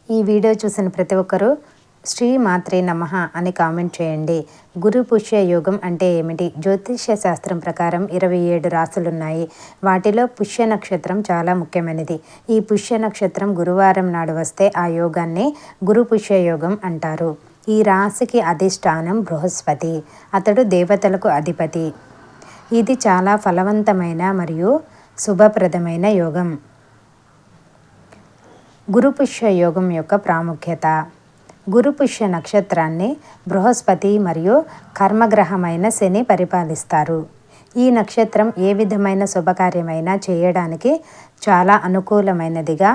ఈ వీడియో చూసిన ప్రతి ఒక్కరూ శ్రీ మాత్రే నమః అని కామెంట్ చేయండి. గురు పుష్య యోగం అంటే ఏమిటి? జ్యోతిష్య శాస్త్రం ప్రకారం 27 రాశులున్నాయి. వాటిలో పుష్య నక్షత్రం చాలా ముఖ్యమైనది. ఈ పుష్య నక్షత్రం గురువారం నాడు వస్తే ఆ యోగాన్ని గురు పుష్య యోగం అంటారు. ఈ రాశికి అధిష్టానం బృహస్పతి. అతడు దేవతలకు అధిపతి. ఇది చాలా ఫలవంతమైన మరియు శుభప్రదమైన యోగం. గురుపుష్య యోగం యొక్క ప్రాముఖ్యత. గురుపుష్య నక్షత్రాన్ని బృహస్పతి మరియు కర్మగ్రహమైన శని పరిపాలిస్తారు. ఈ నక్షత్రం ఏ విధమైన శుభకార్యమైనా చేయడానికి చాలా అనుకూలమైనదిగా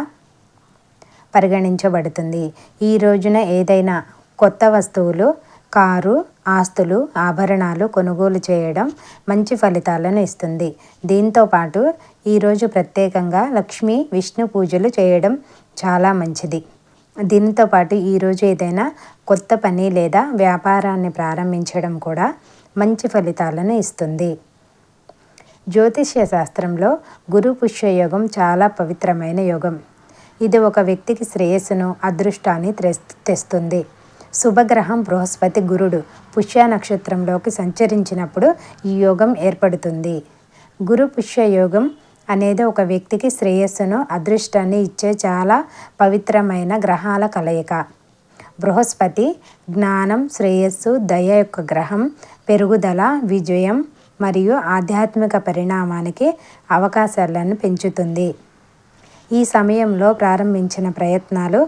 పరిగణించబడుతుంది. ఈ రోజున ఏదైనా కొత్త వస్తువులు, కారు, ఆస్తులు, ఆభరణాలు కొనుగోలు చేయడం మంచి ఫలితాలను ఇస్తుంది. దీంతోపాటు ఈరోజు ప్రత్యేకంగా లక్ష్మీ విష్ణు పూజలు చేయడం చాలా మంచిది. దీనితో పాటు ఈరోజు ఏదైనా కొత్త పని లేదా వ్యాపారాన్ని ప్రారంభించడం కూడా మంచి ఫలితాలను ఇస్తుంది. జ్యోతిష్య శాస్త్రంలో గురు పుష్య యోగం చాలా పవిత్రమైన యోగం. ఇది ఒక వ్యక్తికి శ్రేయస్సును, అదృష్టాన్ని తెస్తుంది. శుభగ్రహం బృహస్పతి గురుడు పుష్య నక్షత్రంలోకి సంచరించినప్పుడు ఈ యోగం ఏర్పడుతుంది. గురు పుష్య యోగం అనేది ఒక వ్యక్తికి శ్రేయస్సును, అదృష్టాన్ని ఇచ్చే చాలా పవిత్రమైన గ్రహాల కలయిక. బృహస్పతి జ్ఞానం, శ్రేయస్సు, దయ యొక్క గ్రహం. పెరుగుదల, విజయం మరియు ఆధ్యాత్మిక పరిణామానికి అవకాశాలను పెంచుతుంది. ఈ సమయంలో ప్రారంభించిన ప్రయత్నాలు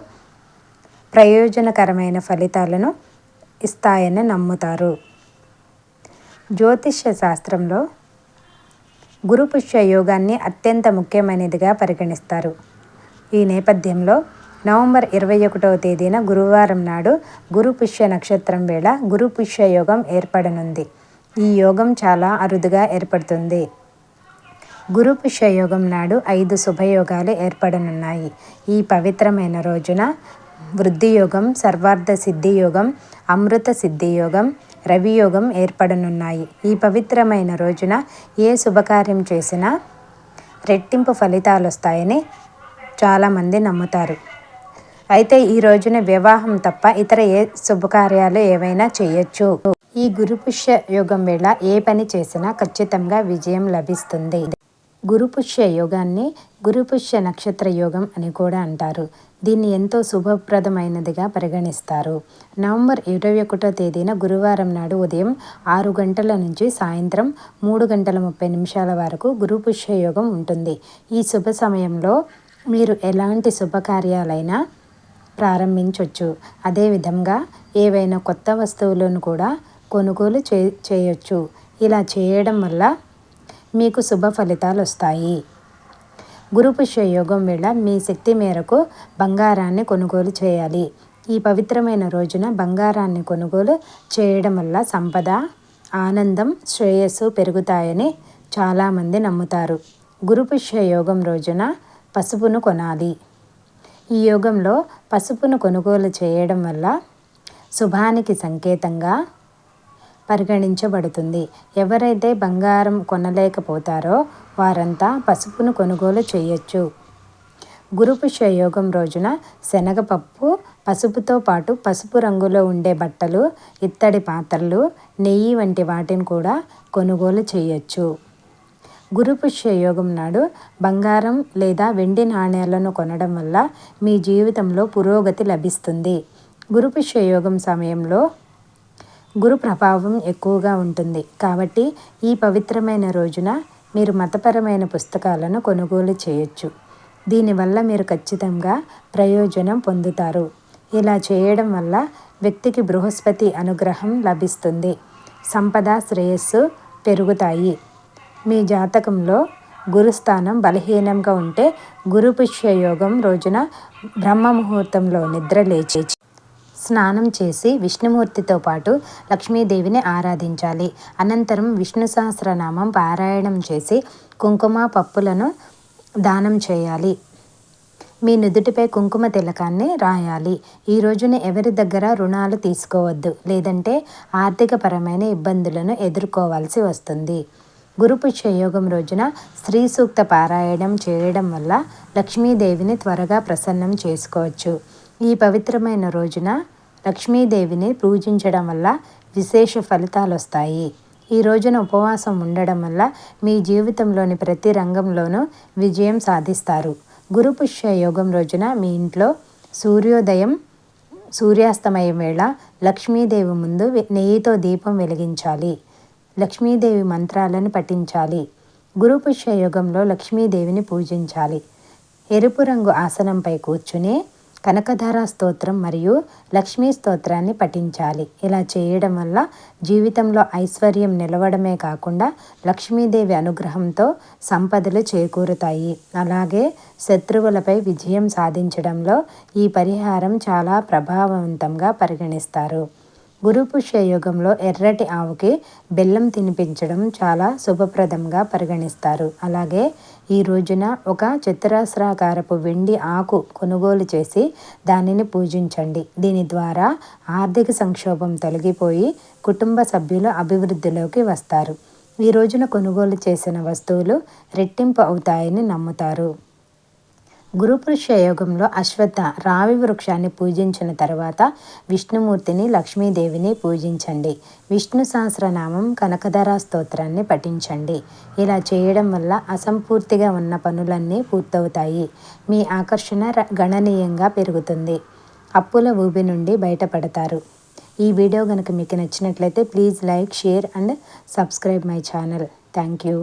ప్రయోజనకరమైన ఫలితాలను ఇస్తాయని నమ్ముతారు. జ్యోతిష్య శాస్త్రంలో గురుపుష్య యోగాన్ని అత్యంత ముఖ్యమైనదిగా పరిగణిస్తారు. ఈ నేపథ్యంలో నవంబర్ 21వ తేదీన గురువారం నాడు గురుపుష్య నక్షత్రం వేళ గురుపుష్య యోగం ఏర్పడనుంది. ఈ యోగం చాలా అరుదుగా ఏర్పడుతుంది. గురుపుష్య యోగం నాడు 5 శుభయోగాలు ఏర్పడనున్నాయి. ఈ పవిత్రమైన రోజున వృద్ధి యోగం, సర్వార్థ సిద్ధి యోగం, అమృత సిద్ధి యోగం, రవి యోగం ఏర్పడనున్నాయి. ఈ పవిత్రమైన రోజున ఏ శుభకార్యం చేసినా రెట్టింపు ఫలితాలు వస్తాయని చాలామంది నమ్ముతారు. అయితే ఈ రోజున వివాహం తప్ప ఇతర ఏ శుభకార్యాలు ఏవైనా చేయొచ్చు. ఈ గురుపుష్య యోగం వేళ ఏ పని చేసినా ఖచ్చితంగా విజయం లభిస్తుంది. గురుపుష్య యోగాన్ని గురుపుష్య నక్షత్ర యోగం అని కూడా అంటారు. దీన్ని ఎంతో శుభప్రదమైనదిగా పరిగణిస్తారు. నవంబర్ 21వ తేదీన గురువారం నాడు ఉదయం 6 గంటల నుంచి సాయంత్రం 3:30 వరకు గురుపుష్య యోగం ఉంటుంది. ఈ శుభ సమయంలో మీరు ఎలాంటి శుభకార్యాలైనా ప్రారంభించవచ్చు. అదేవిధంగా ఏవైనా కొత్త వస్తువులను కూడా కొనుగోలు చేయొచ్చు. ఇలా చేయడం వల్ల మీకు శుభ ఫలితాలు వస్తాయి. గురుపుష్య యోగం వేళ మీ శక్తి మేరకు బంగారాన్ని కొనుగోలు చేయాలి. ఈ పవిత్రమైన రోజున బంగారాన్ని కొనుగోలు చేయడం వల్ల సంపద, ఆనందం, శ్రేయస్సు పెరుగుతాయని చాలామంది నమ్ముతారు. గురుపుష్య యోగం రోజున పసుపును కొనాలి. ఈ యోగంలో పసుపును కొనుగోలు చేయడం వల్ల శుభానికి సంకేతంగా పరిగణించబడుతుంది. ఎవరైతే బంగారం కొనలేకపోతారో వారంతా పసుపును కొనుగోలు చేయొచ్చు. గురుపుష్య యోగం రోజున శనగపప్పు, పసుపుతో పాటు పసుపు రంగులో ఉండే బట్టలు, ఇత్తడి పాత్రలు, నెయ్యి వంటి వాటిని కూడా కొనుగోలు చేయొచ్చు. గురుపుష్య యోగం నాడు బంగారం లేదా వెండి నాణేలను కొనడం వల్ల మీ జీవితంలో పురోగతి లభిస్తుంది. గురుపుష్య యోగం సమయంలో గురు ప్రభావం ఎక్కువగా ఉంటుంది. కాబట్టి ఈ పవిత్రమైన రోజున మీరు మతపరమైన పుస్తకాలను కొనుగోలు చేయొచ్చు. దీనివల్ల మీరు ఖచ్చితంగా ప్రయోజనం పొందుతారు. ఇలా చేయడం వల్ల వ్యక్తికి బృహస్పతి అనుగ్రహం లభిస్తుంది. సంపద, శ్రేయస్సు పెరుగుతాయి. మీ జాతకంలో గురుస్థానం బలహీనంగా ఉంటే గురుపుష్య యోగం రోజున బ్రహ్మ ముహూర్తంలో నిద్ర లేచి స్నానం చేసి విష్ణుమూర్తితో పాటు లక్ష్మీదేవిని ఆరాధించాలి. అనంతరం విష్ణు సహస్రనామం పారాయణం చేసి కుంకుమ, పప్పులను దానం చేయాలి. మీ నుదుటిపై కుంకుమ తిలకాన్ని రాయాలి. ఈ రోజున ఎవరి దగ్గర రుణాలు తీసుకోవద్దు, లేదంటే ఆర్థికపరమైన ఇబ్బందులను ఎదుర్కోవాల్సి వస్తుంది. గురుపుష్య యోగం రోజున శ్రీ సూక్త పారాయణం చేయడం వల్ల లక్ష్మీదేవిని త్వరగా ప్రసన్నం చేసుకోవచ్చు. ఈ పవిత్రమైన రోజున లక్ష్మీదేవిని పూజించడం వల్ల విశేష ఫలితాలు వస్తాయి. ఈ రోజున ఉపవాసం ఉండడం వల్ల మీ జీవితంలోని ప్రతి రంగంలోనూ విజయం సాధిస్తారు. గురు పుష్య యోగం రోజున మీ ఇంట్లో సూర్యాస్తమయం వేళ లక్ష్మీదేవి ముందు నెయ్యితో దీపం వెలిగించాలి. లక్ష్మీదేవి మంత్రాలను పఠించాలి. గురు పుష్య యోగంలో లక్ష్మీదేవిని పూజించాలి. ఎరుపు రంగు ఆసనంపై కూర్చుని కనకధార స్తోత్రం మరియు లక్ష్మీ స్తోత్రాన్ని పఠించాలి. ఇలా చేయడం వల్ల జీవితంలో ఐశ్వర్యం నిలవడమే కాకుండా లక్ష్మీదేవి అనుగ్రహంతో సంపదలు చేకూరుతాయి. అలాగే శత్రువులపై విజయం సాధించడంలో ఈ పరిహారం చాలా ప్రభావవంతంగా పరిగణిస్తారు. గురు పుష్య యోగంలో ఎర్రటి ఆవుకి బెల్లం తినిపించడం చాలా శుభప్రదంగా పరిగణిస్తారు. అలాగే ఈ రోజున ఒక చతురస్రాకారపు వెండి ఆకు కొనుగోలు చేసి దానిని పూజించండి. దీని ద్వారా ఆర్థిక సంక్షోభం తొలగిపోయి కుటుంబ సభ్యులు అభివృద్ధిలోకి వస్తారు. ఈ రోజున కొనుగోలు చేసిన వస్తువులు రెట్టింపు అవుతాయని నమ్ముతారు. గురు పుష్య యోగంలో రావి వృక్షాన్ని పూజించిన తర్వాత విష్ణుమూర్తిని, లక్ష్మీదేవిని పూజించండి. విష్ణు సహస్రనామం, కనకధార స్తోత్రాన్ని పఠించండి. ఇలా చేయడం వల్ల అసంపూర్తిగా ఉన్న పనులన్నీ పూర్తవుతాయి. మీ ఆకర్షణ గణనీయంగా పెరుగుతుంది. అప్పుల ఊబి నుండి బయటపడతారు. ఈ వీడియో కనుక మీకు నచ్చినట్లయితే please like, share and subscribe my channel. Thank you.